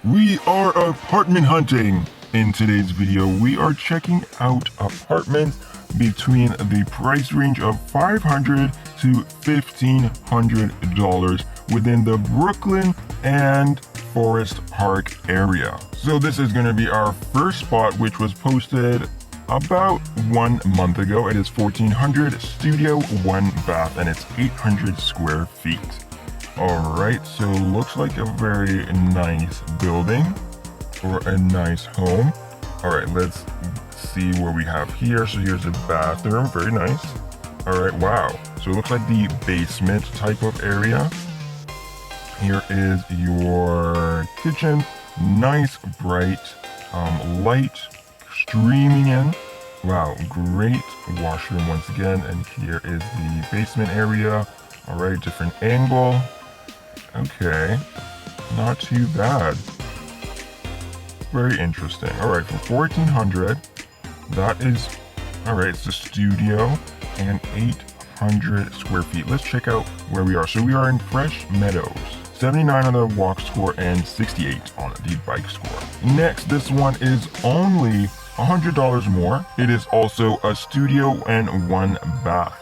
We are apartment hunting. In today's video, we are checking out apartments between the price range of $500 to $1,500 within the Brooklyn and Forest Park area. So this is going to be our first spot, which was posted about 1 month ago. It is 1400 studio, 1 bath, and it's 800 square feet. Alright, so looks like a very nice building or a nice home. Alright, let's see what we have here. So here's a bathroom, very nice. Alright, wow. So it looks like the basement type of area. Here is your kitchen, nice bright light streaming in. Wow, great washroom once again. And here is the basement area. Alright, different angle. Okay, not too bad. Very interesting. Alright, for 1400, that is, alright, it's the studio and 800 square feet. Let's check out where we are. So we are in Fresh Meadows. 79 on the walk score and 68 on the bike score. Next, this one is only $100 more. It is also a studio and 1 bath.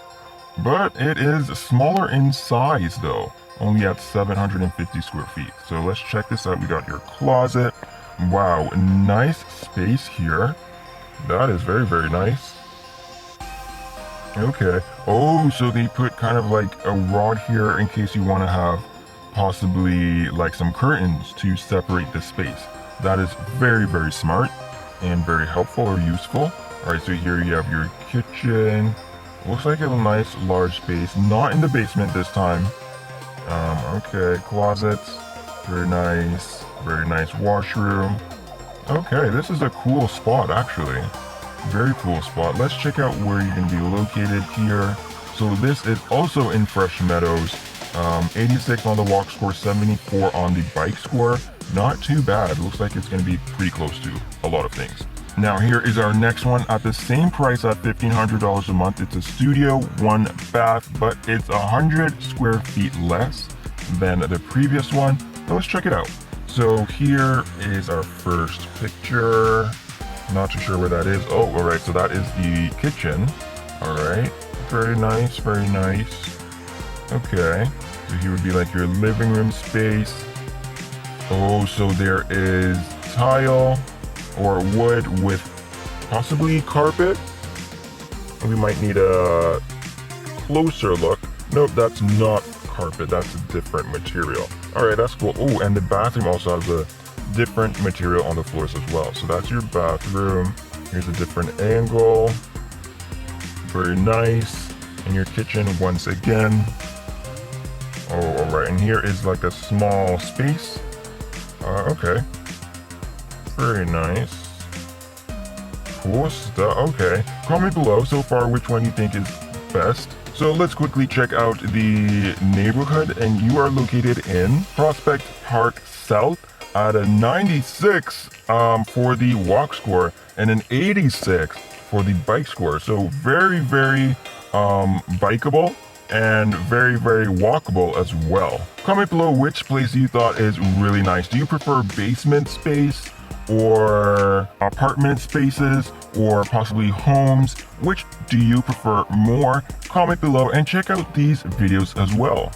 But it is smaller in size though, only at 750 square feet. So let's check this out. We got your closet. Wow, nice space here. That is very, very nice. Okay. Oh, so they put kind of like a rod here in case you want to have possibly like some curtains to separate the space. That is very, very smart and very helpful or useful. All right, so here you have your kitchen. Looks like a nice large space, not in the basement this time. Okay, closets, very nice washroom. Okay, this is a cool spot actually, very cool spot. Let's check out where you're going to be located here. So this is also in Fresh Meadows, 86 on the walk score, 74 on the bike score. Not too bad, looks like it's going to be pretty close to a lot of things. Now here is our next one at the same price at $1,500 a month. It's a studio, 1 bath, but it's 100 square feet less than the previous one. So let's check it out. So here is our first picture. Not too sure where that is. Oh, all right, so that is the kitchen. All right, very nice, very nice. Okay, so here would be like your living room space. Oh, so there is tile or wood with possibly carpet. We might need a closer look. Nope, that's not carpet, that's a different material. All right, that's cool. Oh, and the bathroom also has a different material on the floors as well. So that's your bathroom. Here's a different angle. Very nice. And your kitchen once again. Oh, all right, and here is like a small space. Okay. Very nice. Cool stuff. Okay. Comment below so far which one you think is best. So let's quickly check out the neighborhood, and you are located in Prospect Park South at a 96 for the walk score and an 86 for the bike score. So very, very bikeable and very, very walkable as well. Comment below which place you thought is really nice. Do you prefer basement space or apartment spaces or possibly homes? Which do you prefer more? Comment below and check out these videos as well.